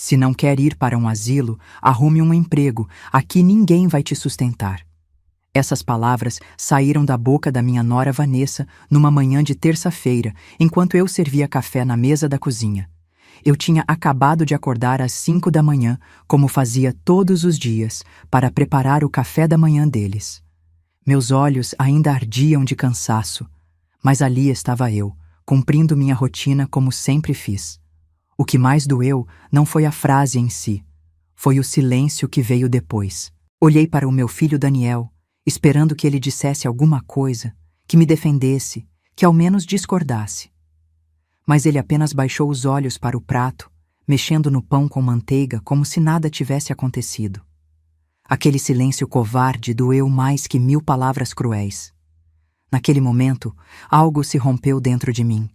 Se não quer ir para um asilo, arrume um emprego, aqui ninguém vai te sustentar. Essas palavras saíram da boca da minha nora Vanessa numa manhã de terça-feira, enquanto eu servia café na mesa da cozinha. Eu tinha acabado de acordar às 5 da manhã, como fazia todos os dias, para preparar o café da manhã deles. Meus olhos ainda ardiam de cansaço, mas ali estava eu, cumprindo minha rotina como sempre fiz. O que mais doeu não foi a frase em si, foi o silêncio que veio depois. Olhei para o meu filho Daniel, esperando que ele dissesse alguma coisa, que me defendesse, que ao menos discordasse. Mas ele apenas baixou os olhos para o prato, mexendo no pão com manteiga como se nada tivesse acontecido. Aquele silêncio covarde doeu mais que 1000 palavras cruéis. Naquele momento, algo se rompeu dentro de mim.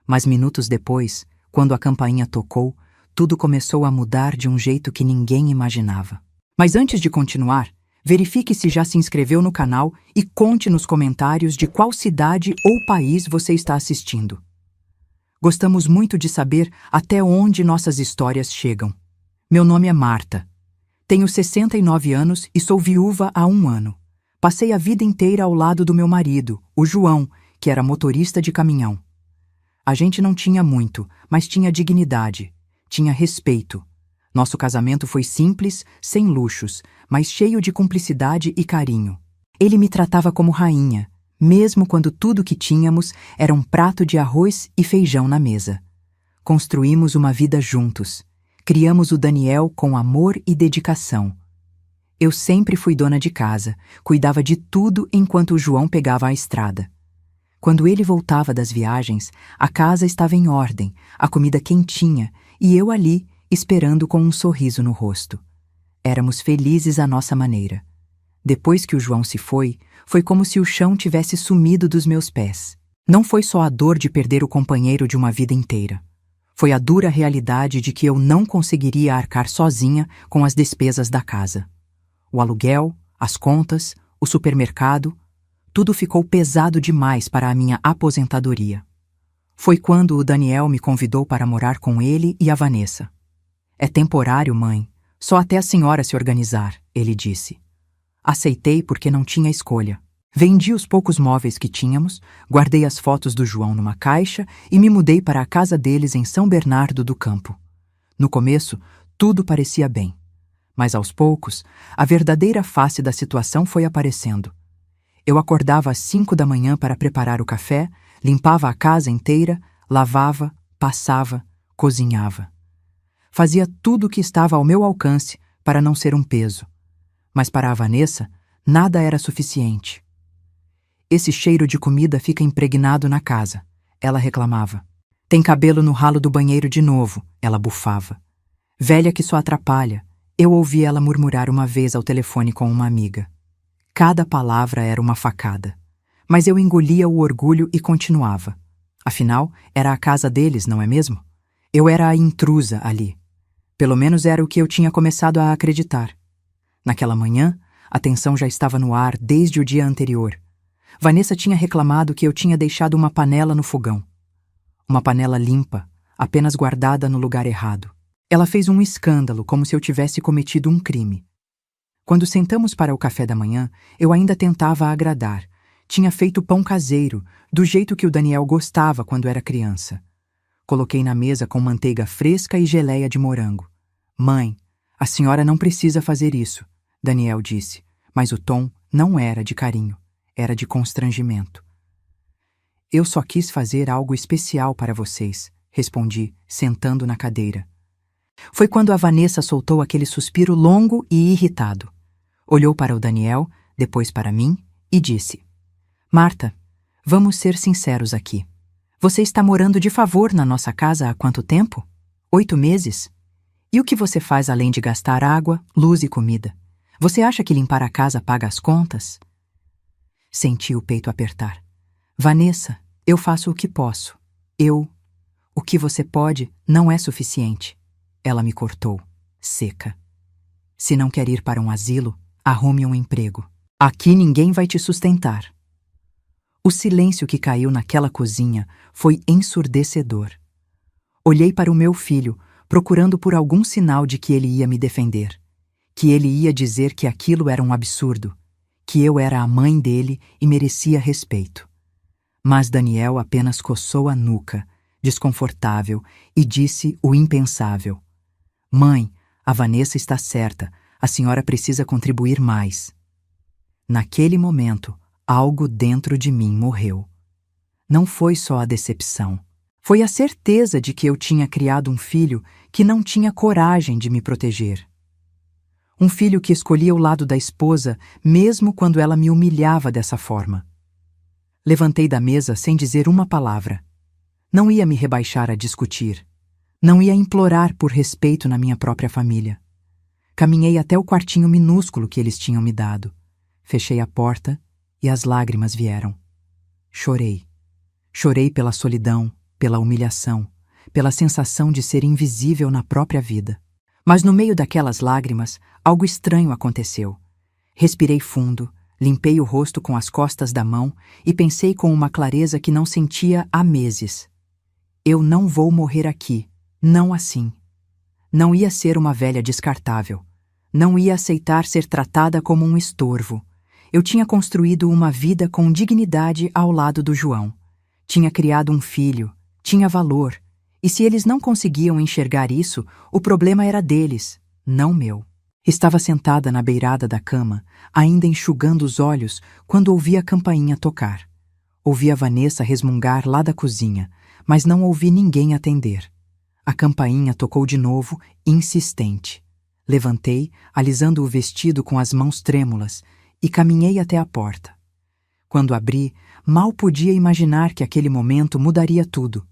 Mas minutos depois, quando a campainha tocou, tudo começou a mudar de um jeito que ninguém imaginava. Mas antes de continuar, verifique se já se inscreveu no canal e conte nos comentários de qual cidade ou país você está assistindo. Gostamos muito de saber até onde nossas histórias chegam. Meu nome é Marta. Tenho 69 anos e sou viúva há 1 ano. Passei a vida inteira ao lado do meu marido, o João, que era motorista de caminhão. A gente não tinha muito, mas tinha dignidade, tinha respeito. Nosso casamento foi simples, sem luxos, mas cheio de cumplicidade e carinho. Ele me tratava como rainha, mesmo quando tudo que tínhamos era um prato de arroz e feijão na mesa. Construímos uma vida juntos. Criamos o Daniel com amor e dedicação. Eu sempre fui dona de casa, cuidava de tudo enquanto o João pegava a estrada. Quando ele voltava das viagens, a casa estava em ordem, a comida quentinha e eu ali, esperando com um sorriso no rosto. Éramos felizes à nossa maneira. Depois que o João se foi como se o chão tivesse sumido dos meus pés. Não foi só a dor de perder o companheiro de uma vida inteira. Foi a dura realidade de que eu não conseguiria arcar sozinha com as despesas da casa. O aluguel, as contas, o supermercado, tudo ficou pesado demais para a minha aposentadoria. Foi quando o Daniel me convidou para morar com ele e a Vanessa. É temporário, mãe. Só até a senhora se organizar, ele disse. Aceitei porque não tinha escolha. Vendi os poucos móveis que tínhamos, guardei as fotos do João numa caixa e me mudei para a casa deles em São Bernardo do Campo. No começo, tudo parecia bem. Mas aos poucos, a verdadeira face da situação foi aparecendo. Eu acordava às 5 da manhã para preparar o café, limpava a casa inteira, lavava, passava, cozinhava. Fazia tudo o que estava ao meu alcance para não ser um peso. Mas para a Vanessa, nada era suficiente. Esse cheiro de comida fica impregnado na casa, ela reclamava. Tem cabelo no ralo do banheiro de novo, ela bufava. Velha que só atrapalha, eu ouvi ela murmurar uma vez ao telefone com uma amiga. Cada palavra era uma facada. Mas eu engolia o orgulho e continuava. Afinal, era a casa deles, não é mesmo? Eu era a intrusa ali. Pelo menos era o que eu tinha começado a acreditar. Naquela manhã, a tensão já estava no ar desde o dia anterior. Vanessa tinha reclamado que eu tinha deixado uma panela no fogão. Uma panela limpa, apenas guardada no lugar errado. Ela fez um escândalo, como se eu tivesse cometido um crime. Quando sentamos para o café da manhã, eu ainda tentava agradar. Tinha feito pão caseiro, do jeito que o Daniel gostava quando era criança. Coloquei na mesa com manteiga fresca e geleia de morango. Mãe, a senhora não precisa fazer isso, Daniel disse, mas o tom não era de carinho, era de constrangimento. Eu só quis fazer algo especial para vocês, respondi, sentando na cadeira. Foi quando a Vanessa soltou aquele suspiro longo e irritado. Olhou para o Daniel, depois para mim, e disse: Marta, vamos ser sinceros aqui. Você está morando de favor na nossa casa há quanto tempo? 8 meses? E o que você faz além de gastar água, luz e comida? Você acha que limpar a casa paga as contas? Senti o peito apertar. Vanessa, eu faço o que posso. O que você pode não é suficiente. Ela me cortou, seca. Se não quer ir para um asilo, arrume um emprego. Aqui ninguém vai te sustentar. O silêncio que caiu naquela cozinha foi ensurdecedor. Olhei para o meu filho, procurando por algum sinal de que ele ia me defender, que ele ia dizer que aquilo era um absurdo, que eu era a mãe dele e merecia respeito. Mas Daniel apenas coçou a nuca, desconfortável, e disse o impensável: Mãe, a Vanessa está certa, a senhora precisa contribuir mais. Naquele momento, algo dentro de mim morreu. Não foi só a decepção. Foi a certeza de que eu tinha criado um filho que não tinha coragem de me proteger. Um filho que escolhia o lado da esposa, mesmo quando ela me humilhava dessa forma. Levantei da mesa sem dizer uma palavra. Não ia me rebaixar a discutir. Não ia implorar por respeito na minha própria família. Caminhei até o quartinho minúsculo que eles tinham me dado. Fechei a porta e as lágrimas vieram. Chorei. Chorei pela solidão, pela humilhação, pela sensação de ser invisível na própria vida. Mas no meio daquelas lágrimas, algo estranho aconteceu. Respirei fundo, limpei o rosto com as costas da mão e pensei com uma clareza que não sentia há meses. Eu não vou morrer aqui, não assim. Não ia ser uma velha descartável. Não ia aceitar ser tratada como um estorvo. Eu tinha construído uma vida com dignidade ao lado do João. Tinha criado um filho, tinha valor. E se eles não conseguiam enxergar isso, o problema era deles, não meu. Estava sentada na beirada da cama, ainda enxugando os olhos, quando ouvi a campainha tocar. Ouvi a Vanessa resmungar lá da cozinha, mas não ouvi ninguém atender. A campainha tocou de novo, insistente. Levantei, alisando o vestido com as mãos trêmulas, e caminhei até a porta. Quando abri, mal podia imaginar que aquele momento mudaria tudo.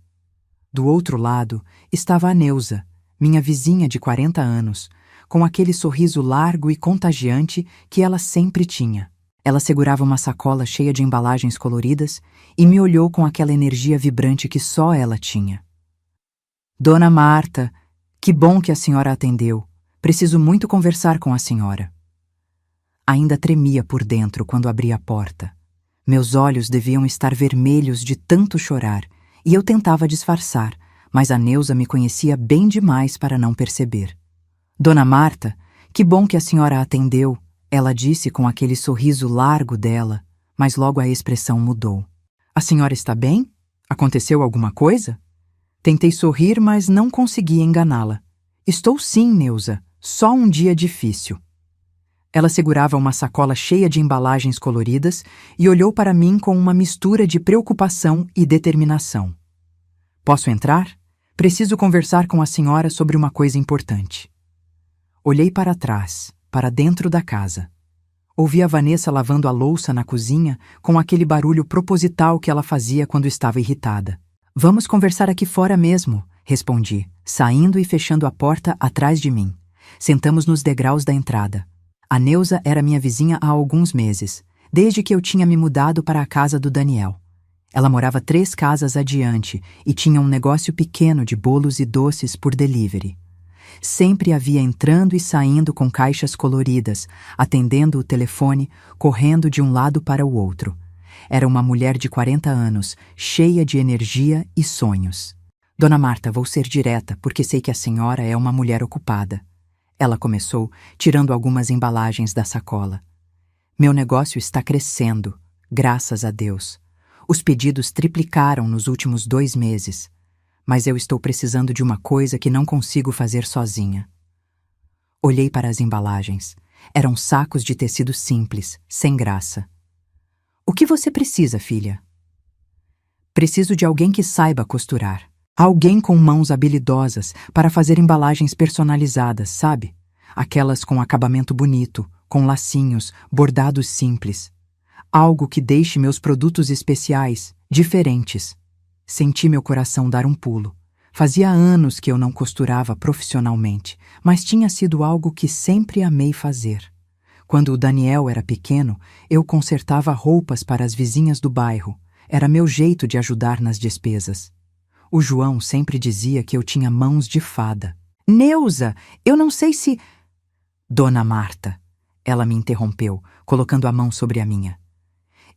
Do outro lado estava a Neuza, minha vizinha de 40 anos, com aquele sorriso largo e contagiante que ela sempre tinha. Ela segurava uma sacola cheia de embalagens coloridas e me olhou com aquela energia vibrante que só ela tinha. Dona Marta, que bom que a senhora atendeu. Preciso muito conversar com a senhora. Ainda tremia por dentro quando abri a porta. Meus olhos deviam estar vermelhos de tanto chorar, e eu tentava disfarçar, mas a Neuza me conhecia bem demais para não perceber. Dona Marta, que bom que a senhora atendeu, ela disse com aquele sorriso largo dela, mas logo a expressão mudou. A senhora está bem? Aconteceu alguma coisa? Tentei sorrir, mas não consegui enganá-la. Estou sim, Neuza, só um dia difícil. Ela segurava uma sacola cheia de embalagens coloridas e olhou para mim com uma mistura de preocupação e determinação. Posso entrar? Preciso conversar com a senhora sobre uma coisa importante. Olhei para trás, para dentro da casa. Ouvi a Vanessa lavando a louça na cozinha com aquele barulho proposital que ela fazia quando estava irritada. Vamos conversar aqui fora mesmo, respondi, saindo e fechando a porta atrás de mim. Sentamos nos degraus da entrada. A Neuza era minha vizinha há alguns meses, desde que eu tinha me mudado para a casa do Daniel. Ela morava 3 casas adiante e tinha um negócio pequeno de bolos e doces por delivery. Sempre havia entrando e saindo com caixas coloridas, atendendo o telefone, correndo de um lado para o outro. Era uma mulher de 40 anos, cheia de energia e sonhos. Dona Marta, vou ser direta, porque sei que a senhora é uma mulher ocupada. Ela começou, tirando algumas embalagens da sacola. Meu negócio está crescendo, graças a Deus. Os pedidos triplicaram nos últimos 2 meses. Mas eu estou precisando de uma coisa que não consigo fazer sozinha. Olhei para as embalagens. Eram sacos de tecido simples, sem graça. O que você precisa, filha? Preciso de alguém que saiba costurar. Alguém com mãos habilidosas para fazer embalagens personalizadas, sabe? Aquelas com acabamento bonito, com lacinhos, bordados simples. Algo que deixe meus produtos especiais, diferentes. Senti meu coração dar um pulo. Fazia anos que eu não costurava profissionalmente, mas tinha sido algo que sempre amei fazer. Quando o Daniel era pequeno, eu consertava roupas para as vizinhas do bairro. Era meu jeito de ajudar nas despesas. O João sempre dizia que eu tinha mãos de fada. Neuza, eu não sei se... Dona Marta, ela me interrompeu, colocando a mão sobre a minha.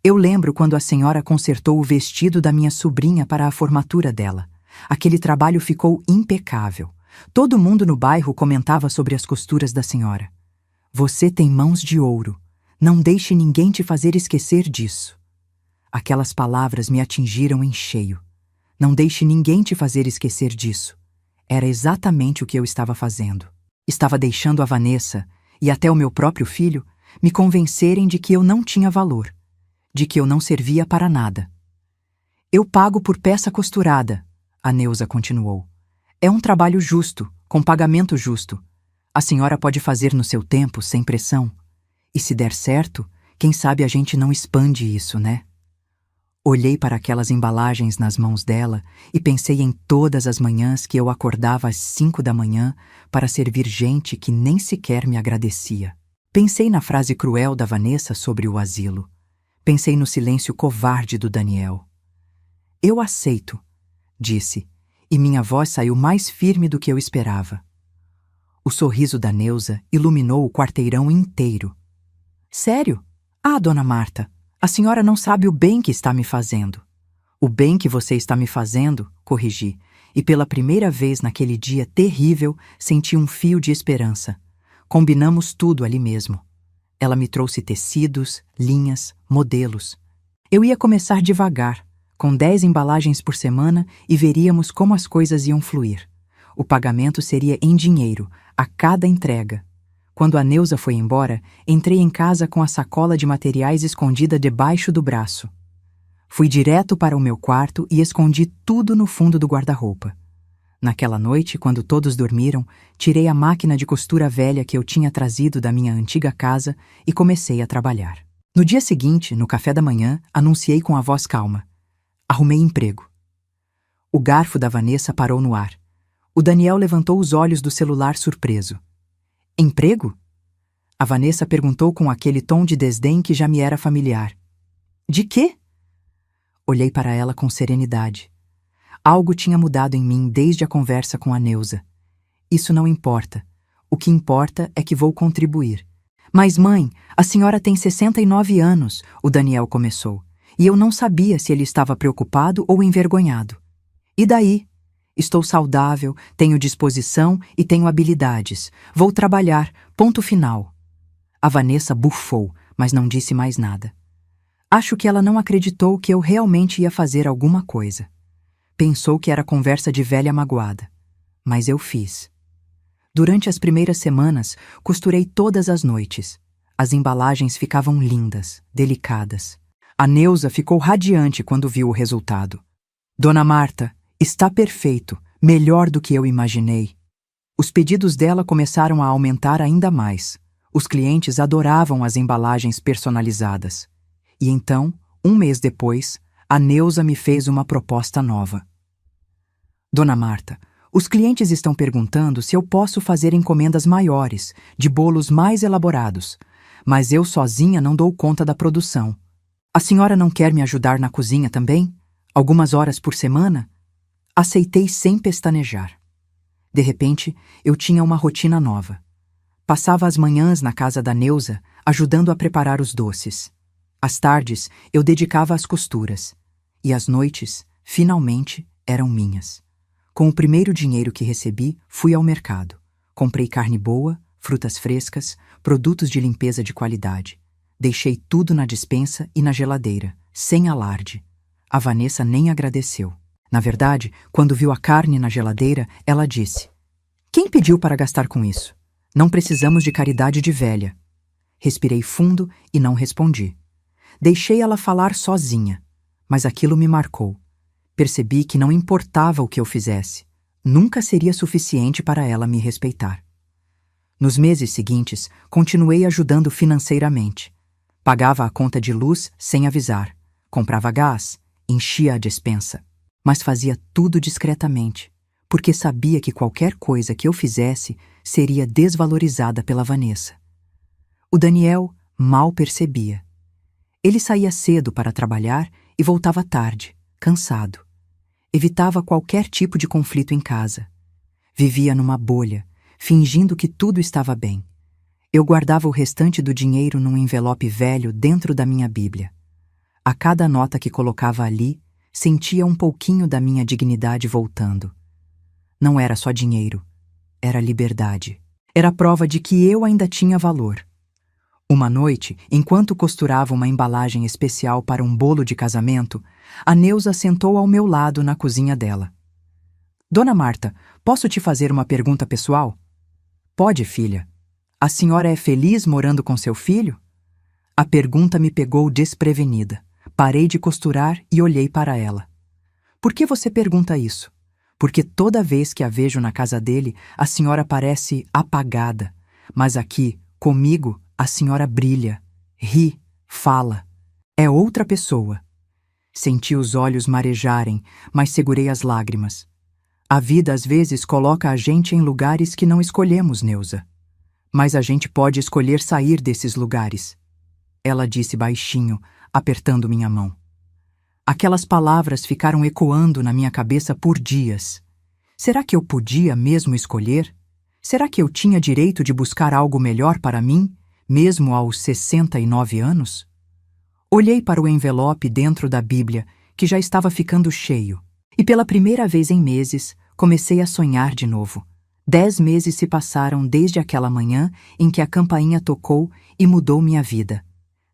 Eu lembro quando a senhora consertou o vestido da minha sobrinha para a formatura dela. Aquele trabalho ficou impecável. Todo mundo no bairro comentava sobre as costuras da senhora. Você tem mãos de ouro. Não deixe ninguém te fazer esquecer disso. Aquelas palavras me atingiram em cheio. Não deixe ninguém te fazer esquecer disso. Era exatamente o que eu estava fazendo. Estava deixando a Vanessa, e até o meu próprio filho, me convencerem de que eu não tinha valor, de que eu não servia para nada. Eu pago por peça costurada, a Neuza continuou. É um trabalho justo, com pagamento justo. A senhora pode fazer no seu tempo, sem pressão. E se der certo, quem sabe a gente não expande isso, né? Olhei para aquelas embalagens nas mãos dela e pensei em todas as manhãs que eu acordava às 5 da manhã para servir gente que nem sequer me agradecia. Pensei na frase cruel da Vanessa sobre o asilo. Pensei no silêncio covarde do Daniel. Eu aceito, disse, e minha voz saiu mais firme do que eu esperava. O sorriso da Neuza iluminou o quarteirão inteiro. Sério? Ah, dona Marta, a senhora não sabe o bem que está me fazendo. O bem que você está me fazendo, corrigi, e pela primeira vez naquele dia terrível senti um fio de esperança. Combinamos tudo ali mesmo. Ela me trouxe tecidos, linhas, modelos. Eu ia começar devagar, com 10 embalagens por semana e veríamos como as coisas iam fluir. O pagamento seria em dinheiro, a cada entrega. Quando a Neuza foi embora, entrei em casa com a sacola de materiais escondida debaixo do braço. Fui direto para o meu quarto e escondi tudo no fundo do guarda-roupa. Naquela noite, quando todos dormiram, tirei a máquina de costura velha que eu tinha trazido da minha antiga casa e comecei a trabalhar. No dia seguinte, no café da manhã, anunciei com a voz calma. Arrumei emprego. O garfo da Vanessa parou no ar. O Daniel levantou os olhos do celular surpreso. Emprego? A Vanessa perguntou com aquele tom de desdém que já me era familiar. De quê? Olhei para ela com serenidade. Algo tinha mudado em mim desde a conversa com a Neuza. Isso não importa. O que importa é que vou contribuir. Mas, mãe, a senhora tem 69 anos, o Daniel começou, e eu não sabia se ele estava preocupado ou envergonhado. E daí? Estou saudável, tenho disposição e tenho habilidades. Vou trabalhar, ponto final. A Vanessa bufou, mas não disse mais nada. Acho que ela não acreditou que eu realmente ia fazer alguma coisa. Pensou que era conversa de velha magoada. Mas eu fiz. Durante as primeiras semanas, costurei todas as noites. As embalagens ficavam lindas, delicadas. A Neuza ficou radiante quando viu o resultado. Dona Marta, está perfeito, melhor do que eu imaginei. Os pedidos dela começaram a aumentar ainda mais. Os clientes adoravam as embalagens personalizadas. E então, um mês depois, a Neuza me fez uma proposta nova. Dona Marta, os clientes estão perguntando se eu posso fazer encomendas maiores, de bolos mais elaborados, mas eu sozinha não dou conta da produção. A senhora não quer me ajudar na cozinha também? Algumas horas por semana? Aceitei sem pestanejar. De repente, eu tinha uma rotina nova. Passava as manhãs na casa da Neuza, ajudando a preparar os doces. Às tardes, eu dedicava às costuras. E as noites, finalmente, eram minhas. Com o primeiro dinheiro que recebi, fui ao mercado. Comprei carne boa, frutas frescas, produtos de limpeza de qualidade. Deixei tudo na despensa e na geladeira, sem alarde. A Vanessa nem agradeceu. Na verdade, quando viu a carne na geladeira, ela disse: Quem pediu para gastar com isso? Não precisamos de caridade de velha. Respirei fundo e não respondi. Deixei ela falar sozinha, mas aquilo me marcou. Percebi que não importava o que eu fizesse, nunca seria suficiente para ela me respeitar. Nos meses seguintes, continuei ajudando financeiramente. Pagava a conta de luz sem avisar, comprava gás, enchia a despensa. Mas fazia tudo discretamente, porque sabia que qualquer coisa que eu fizesse seria desvalorizada pela Vanessa. O Daniel mal percebia. Ele saía cedo para trabalhar e voltava tarde, cansado. Evitava qualquer tipo de conflito em casa. Vivia numa bolha, fingindo que tudo estava bem. Eu guardava o restante do dinheiro num envelope velho dentro da minha Bíblia. A cada nota que colocava ali, sentia um pouquinho da minha dignidade voltando. Não era só dinheiro, era liberdade. Era prova de que eu ainda tinha valor. Uma noite, enquanto costurava uma embalagem especial para um bolo de casamento, a Neuza sentou ao meu lado na cozinha dela. Dona Marta, posso te fazer uma pergunta pessoal? Pode, filha. A senhora é feliz morando com seu filho? A pergunta me pegou desprevenida. Parei de costurar e olhei para ela. Por que você pergunta isso? Porque toda vez que a vejo na casa dele, a senhora parece apagada. Mas aqui, comigo, a senhora brilha, ri, fala. É outra pessoa. Senti os olhos marejarem, mas segurei as lágrimas. A vida às vezes coloca a gente em lugares que não escolhemos, Neuza. Mas a gente pode escolher sair desses lugares. Ela disse baixinho, apertando minha mão. Aquelas palavras ficaram ecoando na minha cabeça por dias. Será que eu podia mesmo escolher? Será que eu tinha direito de buscar algo melhor para mim, mesmo aos 69 anos? Olhei para o envelope dentro da Bíblia, que já estava ficando cheio, e pela primeira vez em meses, comecei a sonhar de novo. 10 meses se passaram desde aquela manhã em que a campainha tocou e mudou minha vida.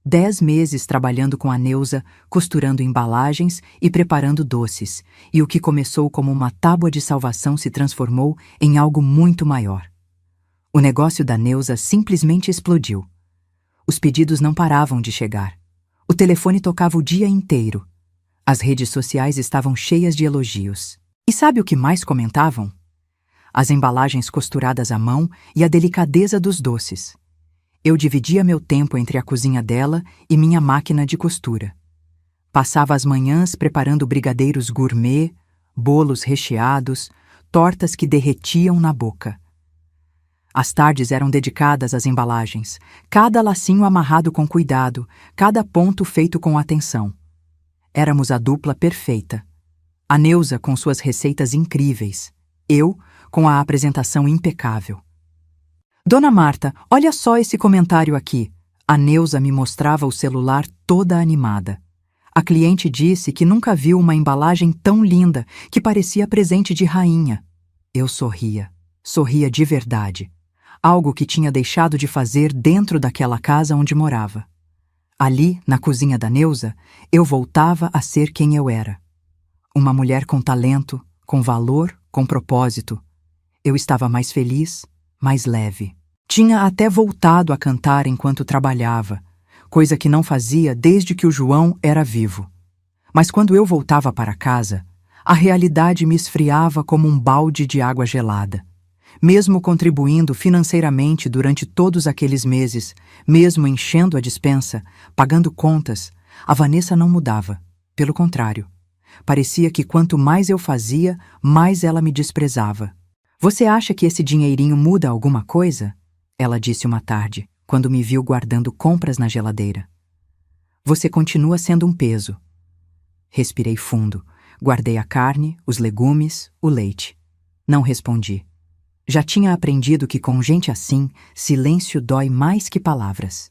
10 meses trabalhando com a Neuza, costurando embalagens e preparando doces, e o que começou como uma tábua de salvação se transformou em algo muito maior. O negócio da Neuza simplesmente explodiu. Os pedidos não paravam de chegar. O telefone tocava o dia inteiro. As redes sociais estavam cheias de elogios. E sabe o que mais comentavam? As embalagens costuradas à mão e a delicadeza dos doces. Eu dividia meu tempo entre a cozinha dela e minha máquina de costura. Passava as manhãs preparando brigadeiros gourmet, bolos recheados, tortas que derretiam na boca. As tardes eram dedicadas às embalagens, cada lacinho amarrado com cuidado, cada ponto feito com atenção. Éramos a dupla perfeita. A Neuza com suas receitas incríveis, eu com a apresentação impecável. Dona Marta, olha só esse comentário aqui. A Neuza me mostrava o celular toda animada. A cliente disse que nunca viu uma embalagem tão linda, que parecia presente de rainha. Eu sorria de verdade. Algo que tinha deixado de fazer dentro daquela casa onde morava. Ali, na cozinha da Neuza, eu voltava a ser quem eu era. Uma mulher com talento, com valor, com propósito. Eu estava mais feliz, mais leve. Tinha até voltado a cantar enquanto trabalhava, coisa que não fazia desde que o João era vivo. Mas quando eu voltava para casa, a realidade me esfriava como um balde de água gelada. Mesmo contribuindo financeiramente durante todos aqueles meses, mesmo enchendo a despensa, pagando contas, a Vanessa não mudava. Pelo contrário, parecia que quanto mais eu fazia, mais ela me desprezava. Você acha que esse dinheirinho muda alguma coisa? Ela disse uma tarde, quando me viu guardando compras na geladeira. Você continua sendo um peso. Respirei fundo, guardei a carne, os legumes, o leite. Não respondi. Já tinha aprendido que com gente assim, silêncio dói mais que palavras.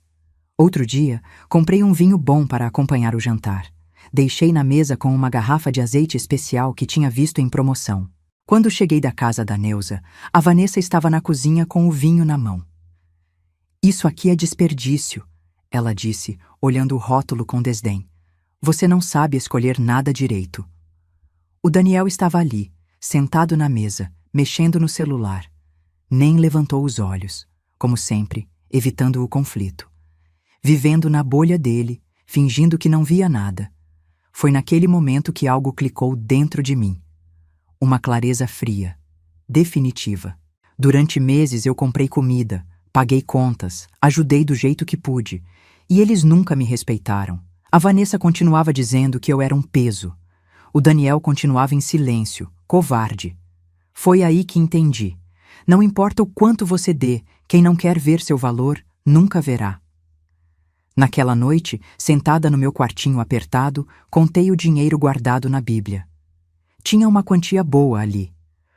Outro dia, comprei um vinho bom para acompanhar o jantar. Deixei na mesa com uma garrafa de azeite especial que tinha visto em promoção. Quando cheguei da casa da Neuza, a Vanessa estava na cozinha com o vinho na mão. Isso aqui é desperdício, ela disse, olhando o rótulo com desdém. Você não sabe escolher nada direito. O Daniel estava ali, sentado na mesa, mexendo no celular. Nem levantou os olhos, como sempre, evitando o conflito. Vivendo na bolha dele, fingindo que não via nada. Foi naquele momento que algo clicou dentro de mim. Uma clareza fria, definitiva. Durante meses eu comprei comida, paguei contas, ajudei do jeito que pude, e eles nunca me respeitaram. A Vanessa continuava dizendo que eu era um peso. O Daniel continuava em silêncio, covarde. Foi aí que entendi. Não importa o quanto você dê, quem não quer ver seu valor, nunca verá. Naquela noite, sentada no meu quartinho apertado, contei o dinheiro guardado na Bíblia. Tinha uma quantia boa ali,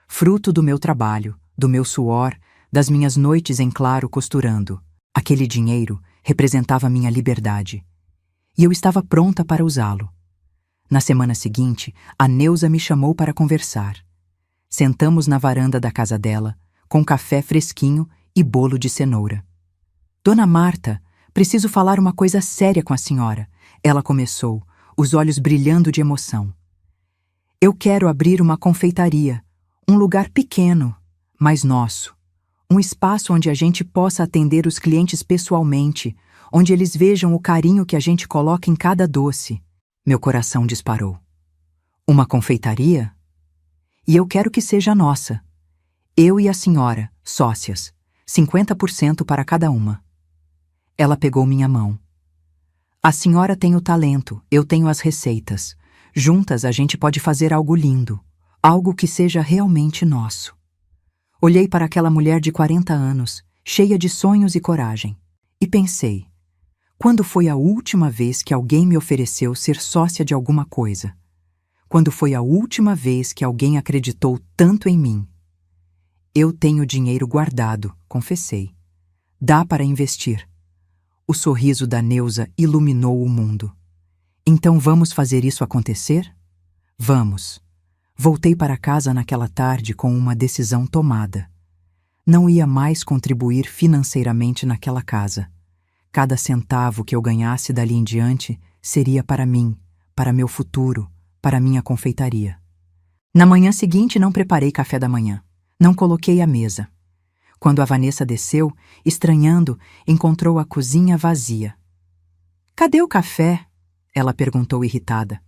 fruto do meu trabalho, do meu suor, das minhas noites em claro costurando. Aquele dinheiro representava minha liberdade. E eu estava pronta para usá-lo. Na semana seguinte, a Neuza me chamou para conversar. Sentamos na varanda da casa dela, com café fresquinho e bolo de cenoura. Dona Marta, preciso falar uma coisa séria com a senhora, ela começou, os olhos brilhando de emoção. Eu quero abrir uma confeitaria, um lugar pequeno, mas nosso. Um espaço onde a gente possa atender os clientes pessoalmente, onde eles vejam o carinho que a gente coloca em cada doce. Meu coração disparou. Uma confeitaria? E eu quero que seja nossa. Eu e a senhora, sócias, 50% para cada uma. Ela pegou minha mão. A senhora tem o talento, eu tenho as receitas. Juntas a gente pode fazer algo lindo, algo que seja realmente nosso. Olhei para aquela mulher de 40 anos, cheia de sonhos e coragem, e pensei, quando foi a última vez que alguém me ofereceu ser sócia de alguma coisa? Quando foi a última vez que alguém acreditou tanto em mim? Eu tenho dinheiro guardado, confessei. Dá para investir. O sorriso da Neuza iluminou o mundo. Então vamos fazer isso acontecer? Vamos. Voltei para casa naquela tarde com uma decisão tomada. Não ia mais contribuir financeiramente naquela casa. Cada centavo que eu ganhasse dali em diante seria para mim, para meu futuro, para minha confeitaria. Na manhã seguinte não preparei café da manhã. Não coloquei a mesa. Quando a Vanessa desceu, estranhando, encontrou a cozinha vazia. Cadê o café? Ela perguntou irritada.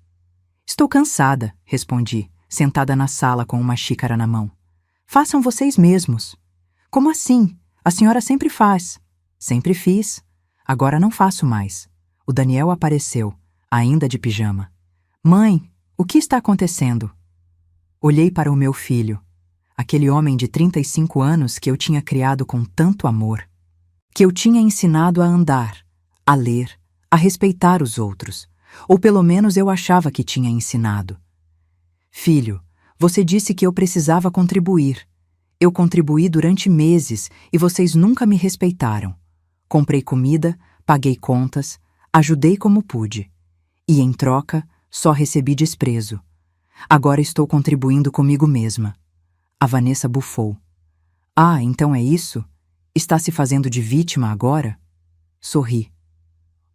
Estou cansada, respondi, sentada na sala com uma xícara na mão. Façam vocês mesmos. Como assim? A senhora sempre faz. Sempre fiz. Agora não faço mais. O Daniel apareceu, ainda de pijama. Mãe, o que está acontecendo? Olhei para o meu filho, aquele homem de 35 anos que eu tinha criado com tanto amor, que eu tinha ensinado a andar, a ler, a respeitar os outros, ou pelo menos eu achava que tinha ensinado. Filho, você disse que eu precisava contribuir. Eu contribuí durante meses e vocês nunca me respeitaram. Comprei comida, paguei contas, ajudei como pude. E, em troca, só recebi desprezo. Agora estou contribuindo comigo mesma. A Vanessa bufou. Ah, então é isso? Está se fazendo de vítima agora? Sorri.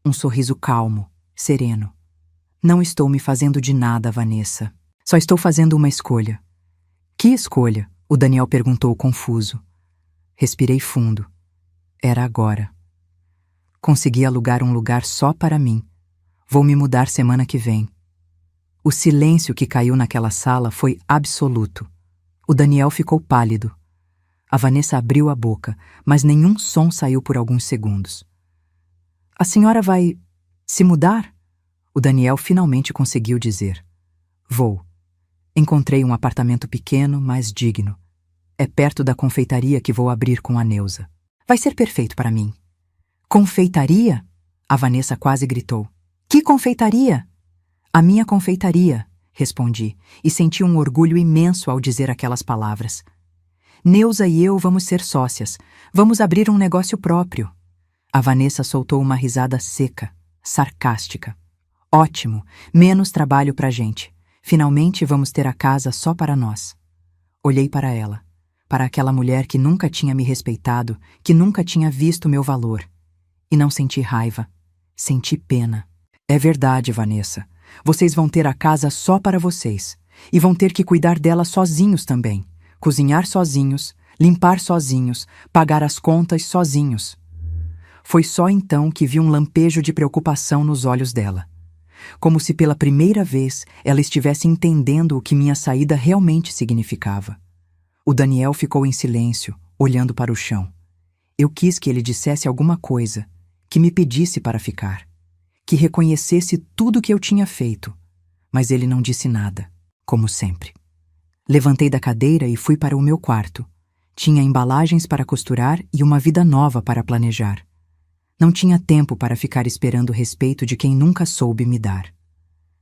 Um sorriso calmo, sereno. Não estou me fazendo de nada, Vanessa. Só estou fazendo uma escolha. Que escolha? O Daniel perguntou confuso. Respirei fundo. Era agora. Consegui alugar um lugar só para mim. Vou me mudar semana que vem. O silêncio que caiu naquela sala foi absoluto. O Daniel ficou pálido. A Vanessa abriu a boca, mas nenhum som saiu por alguns segundos. A senhora vai se mudar? O Daniel finalmente conseguiu dizer. Vou. Encontrei um apartamento pequeno, mas digno. É perto da confeitaria que vou abrir com a Neuza. Vai ser perfeito para mim. Confeitaria? A Vanessa quase gritou. Que confeitaria? A minha confeitaria, respondi, e senti um orgulho imenso ao dizer aquelas palavras. Neuza e eu vamos ser sócias. Vamos abrir um negócio próprio. A Vanessa soltou uma risada seca, sarcástica. Ótimo, menos trabalho pra gente. Finalmente vamos ter a casa só para nós. Olhei para ela, para aquela mulher que nunca tinha me respeitado, que nunca tinha visto meu valor. E não senti raiva, senti pena. É verdade, Vanessa. Vocês vão ter a casa só para vocês. E vão ter que cuidar dela sozinhos também. Cozinhar sozinhos, limpar sozinhos, pagar as contas sozinhos. Foi só então que vi um lampejo de preocupação nos olhos dela. Como se pela primeira vez ela estivesse entendendo o que minha saída realmente significava. O Daniel ficou em silêncio, olhando para o chão. Eu quis que ele dissesse alguma coisa, que me pedisse para ficar, que reconhecesse tudo o que eu tinha feito, mas ele não disse nada, como sempre. Levantei da cadeira e fui para o meu quarto. Tinha embalagens para costurar e uma vida nova para planejar. Não tinha tempo para ficar esperando o respeito de quem nunca soube me dar.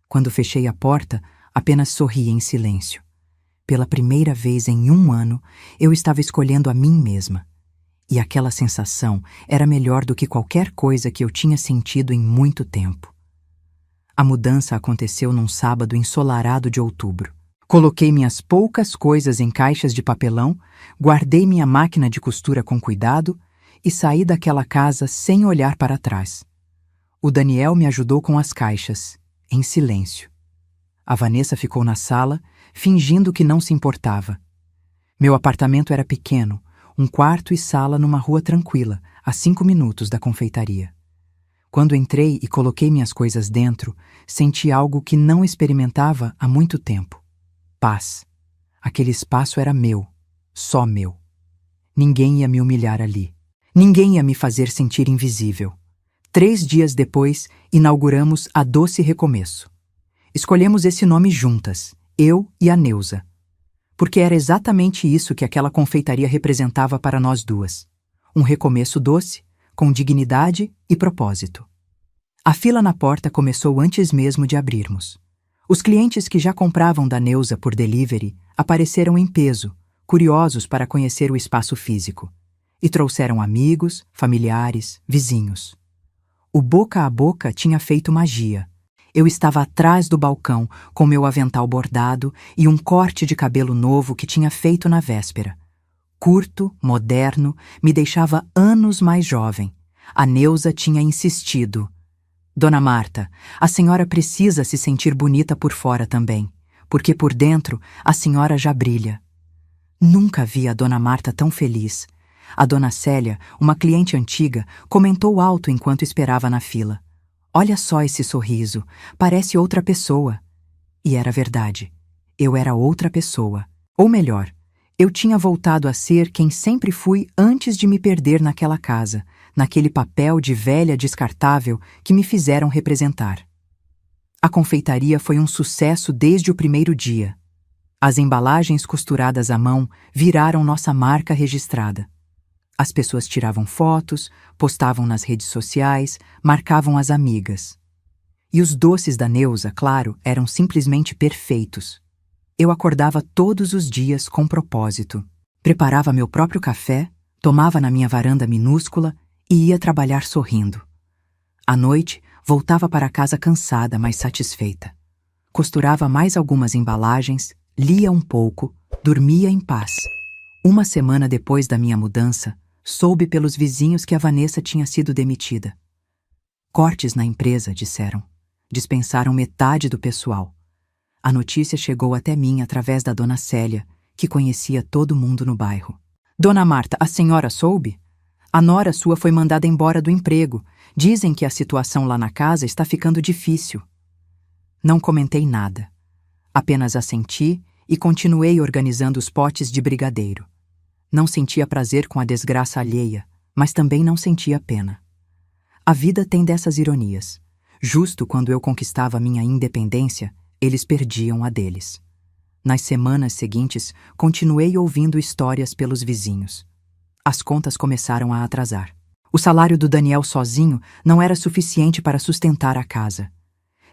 Quando fechei a porta, apenas sorri em silêncio. Pela primeira vez em 1 ano, eu estava escolhendo a mim mesma. E aquela sensação era melhor do que qualquer coisa que eu tinha sentido em muito tempo. A mudança aconteceu num sábado ensolarado de outubro. Coloquei minhas poucas coisas em caixas de papelão, guardei minha máquina de costura com cuidado e saí daquela casa sem olhar para trás. O Daniel me ajudou com as caixas, em silêncio. A Vanessa ficou na sala, fingindo que não se importava. Meu apartamento era pequeno, um quarto e sala numa rua tranquila, a 5 minutos da confeitaria. Quando entrei e coloquei minhas coisas dentro, senti algo que não experimentava há muito tempo. Paz. Aquele espaço era meu, só meu. Ninguém ia me humilhar ali. Ninguém ia me fazer sentir invisível. 3 dias depois, inauguramos a Doce Recomeço. Escolhemos esse nome juntas, eu e a Neuza, porque era exatamente isso que aquela confeitaria representava para nós duas. Um recomeço doce, com dignidade e propósito. A fila na porta começou antes mesmo de abrirmos. Os clientes que já compravam da Neuza por delivery apareceram em peso, curiosos para conhecer o espaço físico, e trouxeram amigos, familiares, vizinhos. O boca a boca tinha feito magia. Eu estava atrás do balcão com meu avental bordado e um corte de cabelo novo que tinha feito na véspera. Curto, moderno, me deixava anos mais jovem. A Neuza tinha insistido. Dona Marta, a senhora precisa se sentir bonita por fora também, porque por dentro a senhora já brilha. Nunca vi a Dona Marta tão feliz. A Dona Célia, uma cliente antiga, comentou alto enquanto esperava na fila. Olha só esse sorriso, parece outra pessoa. E era verdade. Eu era outra pessoa. Ou melhor, eu tinha voltado a ser quem sempre fui antes de me perder naquela casa, naquele papel de velha descartável que me fizeram representar. A confeitaria foi um sucesso desde o primeiro dia. As embalagens costuradas à mão viraram nossa marca registrada. As pessoas tiravam fotos, postavam nas redes sociais, marcavam as amigas. E os doces da Neuza, claro, eram simplesmente perfeitos. Eu acordava todos os dias com propósito. Preparava meu próprio café, tomava na minha varanda minúscula e ia trabalhar sorrindo. À noite, voltava para casa cansada, mas satisfeita. Costurava mais algumas embalagens, lia um pouco, dormia em paz. Uma semana depois da minha mudança, soube pelos vizinhos que a Vanessa tinha sido demitida. Cortes na empresa, disseram. Dispensaram metade do pessoal. A notícia chegou até mim através da Dona Célia, que conhecia todo mundo no bairro. Dona Marta, a senhora soube? A nora sua foi mandada embora do emprego. Dizem que a situação lá na casa está ficando difícil. Não comentei nada. Apenas assenti e continuei organizando os potes de brigadeiro. Não sentia prazer com a desgraça alheia, mas também não sentia pena. A vida tem dessas ironias. Justo quando eu conquistava minha independência, eles perdiam a deles. Nas semanas seguintes, continuei ouvindo histórias pelos vizinhos. As contas começaram a atrasar. O salário do Daniel sozinho não era suficiente para sustentar a casa.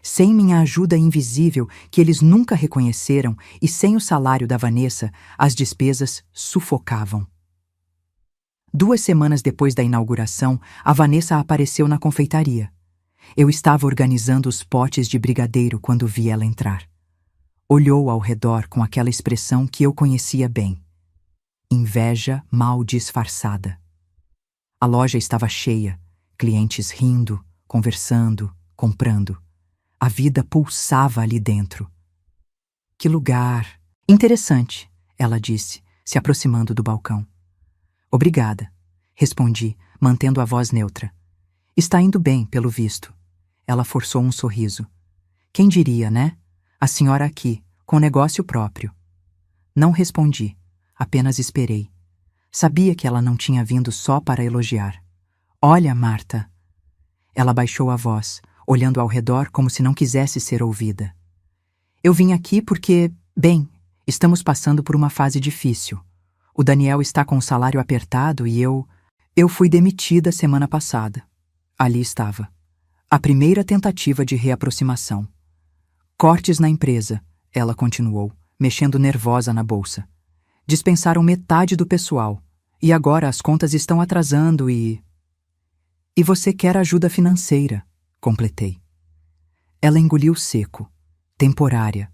Sem minha ajuda invisível, que eles nunca reconheceram, e sem o salário da Vanessa, as despesas sufocavam. 2 semanas depois da inauguração, a Vanessa apareceu na confeitaria. Eu estava organizando os potes de brigadeiro quando vi ela entrar. Olhou ao redor com aquela expressão que eu conhecia bem. Inveja mal disfarçada. A loja estava cheia, clientes rindo, conversando, comprando. A vida pulsava ali dentro. Que lugar! Interessante, ela disse, se aproximando do balcão. Obrigada, respondi, mantendo a voz neutra. Está indo bem, pelo visto. Ela forçou um sorriso. Quem diria, né? A senhora aqui, com negócio próprio. Não respondi, apenas esperei. Sabia que ela não tinha vindo só para elogiar. Olha, Marta. Ela baixou a voz, olhando ao redor como se não quisesse ser ouvida. Eu vim aqui porque, bem, estamos passando por uma fase difícil. O Daniel está com o salário apertado e eu fui demitida semana passada. Ali estava. A primeira tentativa de reaproximação. Cortes na empresa, ela continuou, mexendo nervosa na bolsa. Dispensaram metade do pessoal, e agora as contas estão atrasando e você quer ajuda financeira, completei. Ela engoliu seco, temporária.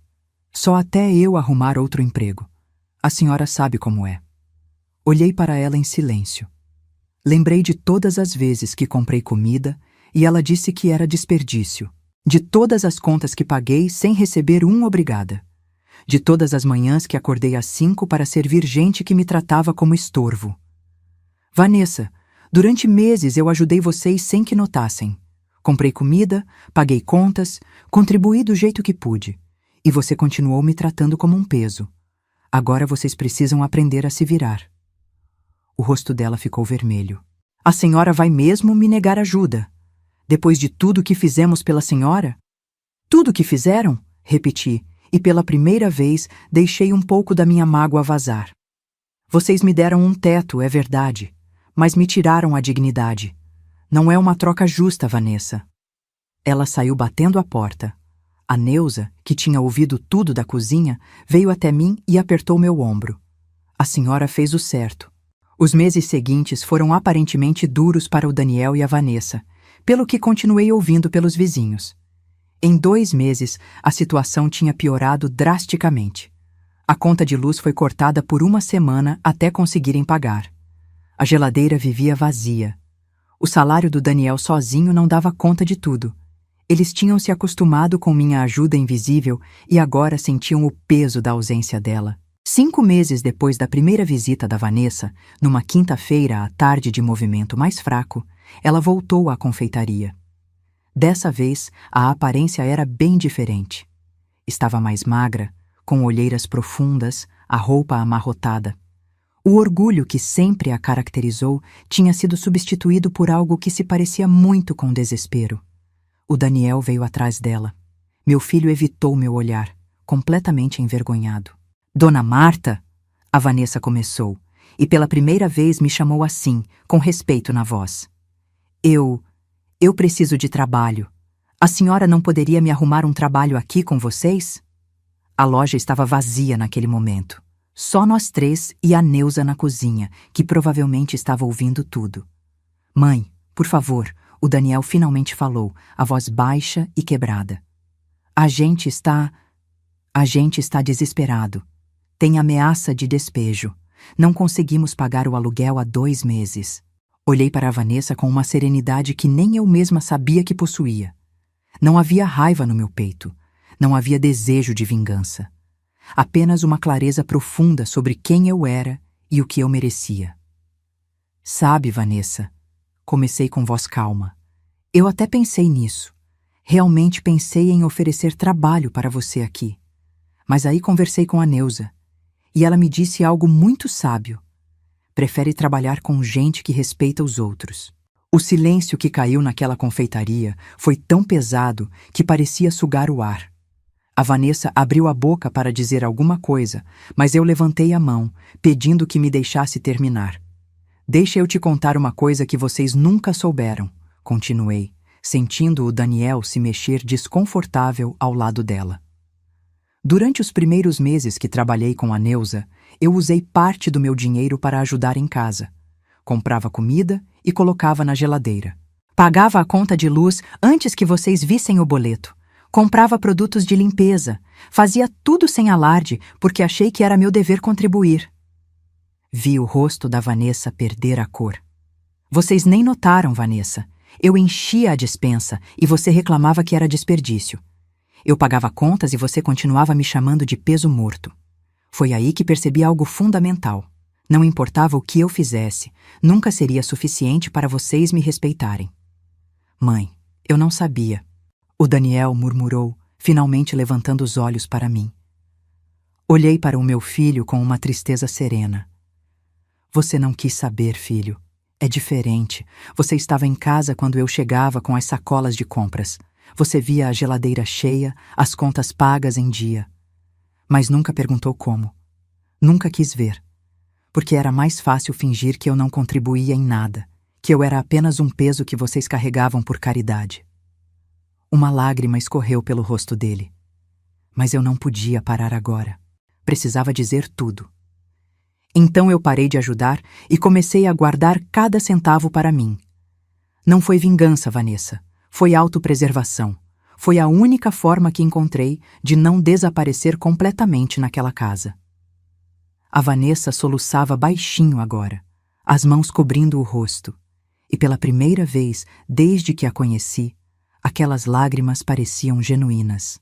Só até eu arrumar outro emprego. A senhora sabe como é. Olhei para ela em silêncio. Lembrei de todas as vezes que comprei comida e ela disse que era desperdício. De todas as contas que paguei sem receber obrigada. De todas as manhãs que acordei às 5 para servir gente que me tratava como estorvo. Vanessa, durante meses eu ajudei vocês sem que notassem. Comprei comida, paguei contas, contribuí do jeito que pude. E você continuou me tratando como um peso. Agora vocês precisam aprender a se virar. O rosto dela ficou vermelho. A senhora vai mesmo me negar ajuda? Depois de tudo que fizemos pela senhora? Tudo que fizeram? Repeti, e pela primeira vez deixei um pouco da minha mágoa vazar. Vocês me deram um teto, é verdade, mas me tiraram a dignidade. Não é uma troca justa, Vanessa. Ela saiu batendo a porta. A Neuza, que tinha ouvido tudo da cozinha, veio até mim e apertou meu ombro. A senhora fez o certo. Os meses seguintes foram aparentemente duros para o Daniel e a Vanessa, pelo que continuei ouvindo pelos vizinhos. Em 2 meses, a situação tinha piorado drasticamente. A conta de luz foi cortada por 1 semana até conseguirem pagar. A geladeira vivia vazia. O salário do Daniel sozinho não dava conta de tudo. Eles tinham se acostumado com minha ajuda invisível e agora sentiam o peso da ausência dela. 5 meses depois da primeira visita da Vanessa, numa quinta-feira à tarde de movimento mais fraco, ela voltou à confeitaria. Dessa vez, a aparência era bem diferente. Estava mais magra, com olheiras profundas, a roupa amarrotada. O orgulho que sempre a caracterizou tinha sido substituído por algo que se parecia muito com desespero. O Daniel veio atrás dela. Meu filho evitou meu olhar, completamente envergonhado. Dona Marta, a Vanessa começou, e pela primeira vez me chamou assim, com respeito na voz. Eu preciso de trabalho. A senhora não poderia me arrumar um trabalho aqui com vocês? A loja estava vazia naquele momento. Só nós 3 e a Neuza na cozinha, que provavelmente estava ouvindo tudo. Mãe, por favor, o Daniel finalmente falou, a voz baixa e quebrada. A gente está desesperado. Tem ameaça de despejo. Não conseguimos pagar o aluguel há 2 meses. Olhei para a Vanessa com uma serenidade que nem eu mesma sabia que possuía. Não havia raiva no meu peito. Não havia desejo de vingança. Apenas uma clareza profunda sobre quem eu era e o que eu merecia. Sabe, Vanessa, comecei com voz calma. Eu até pensei nisso. Realmente pensei em oferecer trabalho para você aqui. Mas aí conversei com a Neuza. E ela me disse algo muito sábio. Prefere trabalhar com gente que respeita os outros. O silêncio que caiu naquela confeitaria foi tão pesado que parecia sugar o ar. A Vanessa abriu a boca para dizer alguma coisa, mas eu levantei a mão, pedindo que me deixasse terminar. Deixa eu te contar uma coisa que vocês nunca souberam, continuei, sentindo o Daniel se mexer desconfortável ao lado dela. Durante os primeiros meses que trabalhei com a Neuza, eu usei parte do meu dinheiro para ajudar em casa. Comprava comida e colocava na geladeira. Pagava a conta de luz antes que vocês vissem o boleto. Comprava produtos de limpeza. Fazia tudo sem alarde, porque achei que era meu dever contribuir. Vi o rosto da Vanessa perder a cor. Vocês nem notaram, Vanessa. Eu enchia a despensa e você reclamava que era desperdício. Eu pagava contas e você continuava me chamando de peso morto. Foi aí que percebi algo fundamental. Não importava o que eu fizesse, nunca seria suficiente para vocês me respeitarem. Mãe, eu não sabia. O Daniel murmurou, finalmente levantando os olhos para mim. Olhei para o meu filho com uma tristeza serena. Você não quis saber, filho. É diferente. Você estava em casa quando eu chegava com as sacolas de compras. Você via a geladeira cheia, as contas pagas em dia. Mas nunca perguntou como. Nunca quis ver. Porque era mais fácil fingir que eu não contribuía em nada, que eu era apenas um peso que vocês carregavam por caridade. Uma lágrima escorreu pelo rosto dele. Mas eu não podia parar agora. Precisava dizer tudo. Então eu parei de ajudar e comecei a guardar cada centavo para mim. Não foi vingança, Vanessa. Foi autopreservação. Foi a única forma que encontrei de não desaparecer completamente naquela casa. A Vanessa soluçava baixinho agora, as mãos cobrindo o rosto, e pela primeira vez desde que a conheci, aquelas lágrimas pareciam genuínas.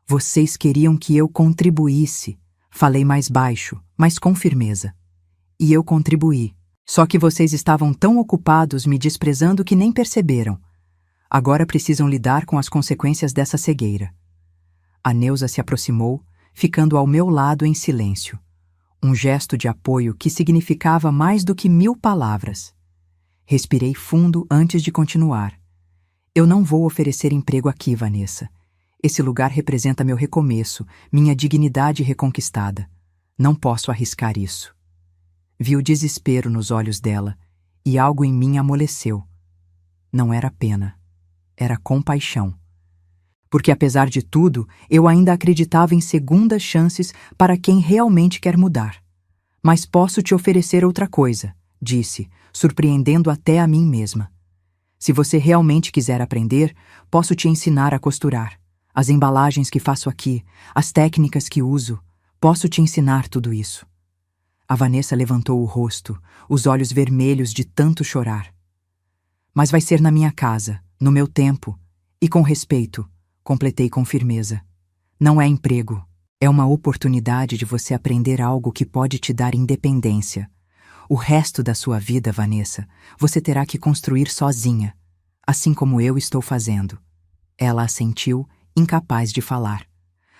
Vocês queriam que eu contribuísse, falei mais baixo, mas com firmeza. E eu contribuí. Só que vocês estavam tão ocupados me desprezando que nem perceberam. Agora precisam lidar com as consequências dessa cegueira. A Neuza se aproximou, ficando ao meu lado em silêncio. Um gesto de apoio que significava mais do que 1000 palavras. Respirei fundo antes de continuar. Eu não vou oferecer emprego aqui, Vanessa. Esse lugar representa meu recomeço, minha dignidade reconquistada. Não posso arriscar isso. Vi o desespero nos olhos dela e algo em mim amoleceu. Não era pena, era compaixão. Porque apesar de tudo, eu ainda acreditava em segundas chances para quem realmente quer mudar. Mas posso te oferecer outra coisa, disse, surpreendendo até a mim mesma. Se você realmente quiser aprender, posso te ensinar a costurar. As embalagens que faço aqui, as técnicas que uso, posso te ensinar tudo isso. A Vanessa levantou o rosto, os olhos vermelhos de tanto chorar. Mas vai ser na minha casa, no meu tempo, e com respeito, completei com firmeza. Não é emprego, é uma oportunidade de você aprender algo que pode te dar independência. O resto da sua vida, Vanessa, você terá que construir sozinha, assim como eu estou fazendo. Ela assentiu, incapaz de falar.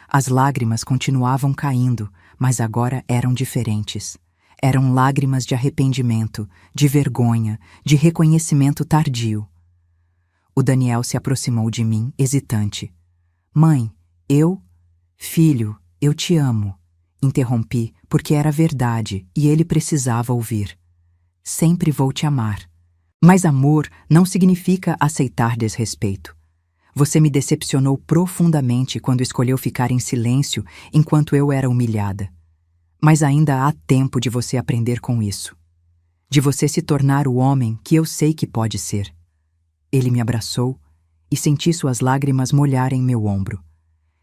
As lágrimas continuavam caindo, mas agora eram diferentes. Eram lágrimas de arrependimento, de vergonha, de reconhecimento tardio. O Daniel se aproximou de mim, hesitante. Mãe, Filho, eu te amo. Interrompi, porque era verdade e ele precisava ouvir. Sempre vou te amar. Mas amor não significa aceitar desrespeito. Você me decepcionou profundamente quando escolheu ficar em silêncio enquanto eu era humilhada. Mas ainda há tempo de você aprender com isso. De você se tornar o homem que eu sei que pode ser. Ele me abraçou e senti suas lágrimas molharem meu ombro.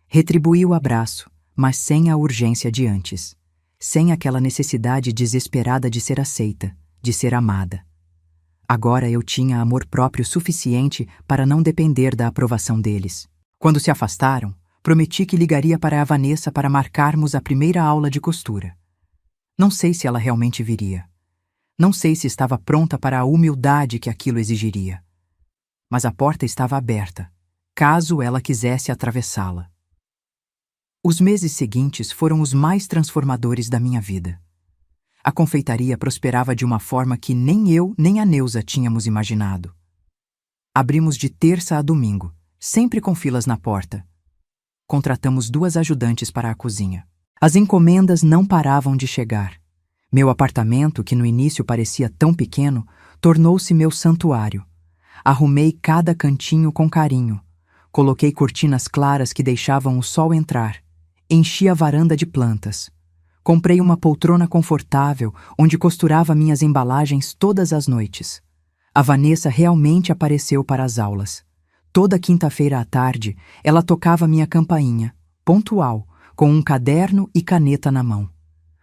Retribuí o abraço, mas sem a urgência de antes. Sem aquela necessidade desesperada de ser aceita, de ser amada. Agora eu tinha amor próprio suficiente para não depender da aprovação deles. Quando se afastaram, prometi que ligaria para a Vanessa para marcarmos a primeira aula de costura. Não sei se ela realmente viria. Não sei se estava pronta para a humildade que aquilo exigiria. Mas a porta estava aberta, caso ela quisesse atravessá-la. Os meses seguintes foram os mais transformadores da minha vida. A confeitaria prosperava de uma forma que nem eu nem a Neuza tínhamos imaginado. Abrimos de terça a domingo, sempre com filas na porta. Contratamos 2 ajudantes para a cozinha. As encomendas não paravam de chegar. Meu apartamento, que no início parecia tão pequeno, tornou-se meu santuário. Arrumei cada cantinho com carinho. Coloquei cortinas claras que deixavam o sol entrar. Enchi a varanda de plantas. Comprei uma poltrona confortável, onde costurava minhas embalagens todas as noites. A Vanessa realmente apareceu para as aulas. Toda quinta-feira à tarde, ela tocava minha campainha, pontual, com um caderno e caneta na mão.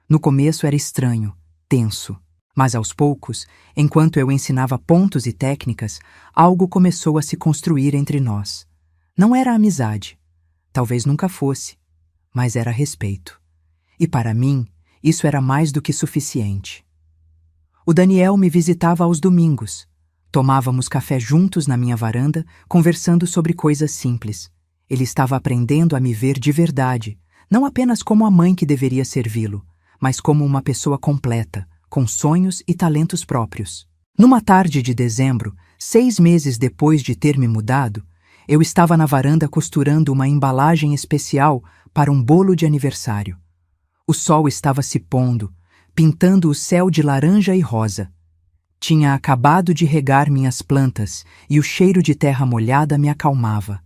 No começo era estranho, tenso. Mas aos poucos, enquanto eu ensinava pontos e técnicas, algo começou a se construir entre nós. Não era amizade. Talvez nunca fosse. Mas era respeito. E para mim, isso era mais do que suficiente. O Daniel me visitava aos domingos. Tomávamos café juntos na minha varanda, conversando sobre coisas simples. Ele estava aprendendo a me ver de verdade, não apenas como a mãe que deveria servi-lo, mas como uma pessoa completa, com sonhos e talentos próprios. Numa tarde de dezembro, 6 meses depois de ter me mudado, eu estava na varanda costurando uma embalagem especial para um bolo de aniversário. O sol estava se pondo, pintando o céu de laranja e rosa. Tinha acabado de regar minhas plantas e o cheiro de terra molhada me acalmava.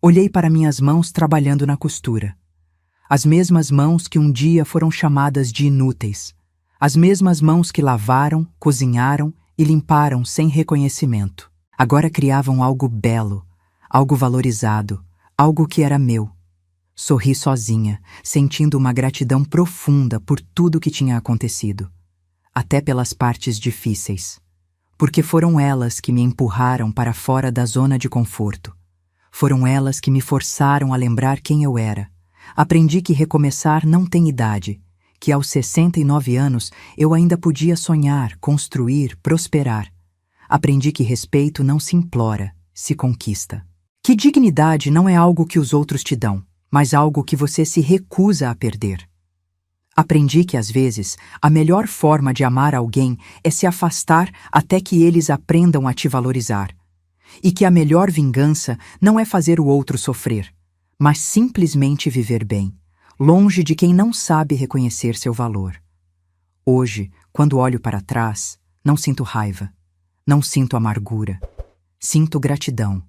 Olhei para minhas mãos trabalhando na costura. As mesmas mãos que um dia foram chamadas de inúteis. As mesmas mãos que lavaram, cozinharam e limparam sem reconhecimento. Agora criavam algo belo, algo valorizado, algo que era meu. Sorri sozinha, sentindo uma gratidão profunda por tudo que tinha acontecido, até pelas partes difíceis, porque foram elas que me empurraram para fora da zona de conforto. Foram elas que me forçaram a lembrar quem eu era. Aprendi que recomeçar não tem idade, que aos 69 anos eu ainda podia sonhar, construir, prosperar. Aprendi que respeito não se implora, se conquista. Que dignidade não é algo que os outros te dão, mas algo que você se recusa a perder. Aprendi que, às vezes, a melhor forma de amar alguém é se afastar até que eles aprendam a te valorizar. E que a melhor vingança não é fazer o outro sofrer, mas simplesmente viver bem, longe de quem não sabe reconhecer seu valor. Hoje, quando olho para trás, não sinto raiva, não sinto amargura, sinto gratidão.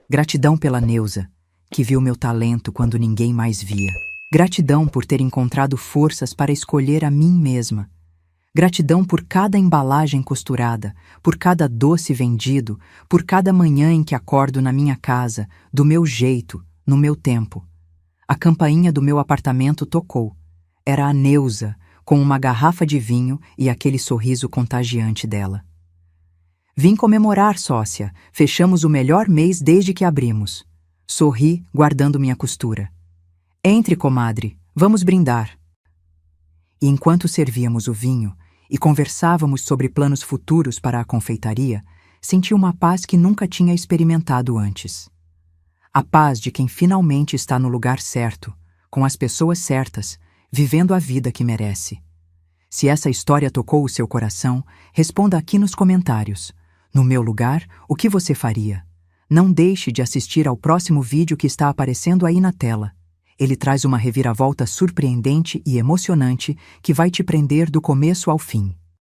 Gratidão pela Neuza, que viu meu talento quando ninguém mais via. Gratidão por ter encontrado forças para escolher a mim mesma. Gratidão por cada embalagem costurada, por cada doce vendido, por cada manhã em que acordo na minha casa, do meu jeito, no meu tempo. A campainha do meu apartamento tocou. Era a Neuza, com uma garrafa de vinho e aquele sorriso contagiante dela. Vim comemorar, sócia. Fechamos o melhor mês desde que abrimos. Sorri, guardando minha costura. Entre, comadre, vamos brindar. E enquanto servíamos o vinho e conversávamos sobre planos futuros para a confeitaria, senti uma paz que nunca tinha experimentado antes. A paz de quem finalmente está no lugar certo, com as pessoas certas, vivendo a vida que merece. Se essa história tocou o seu coração, responda aqui nos comentários. No meu lugar, o que você faria? Não deixe de assistir ao próximo vídeo que está aparecendo aí na tela. Ele traz uma reviravolta surpreendente e emocionante que vai te prender do começo ao fim.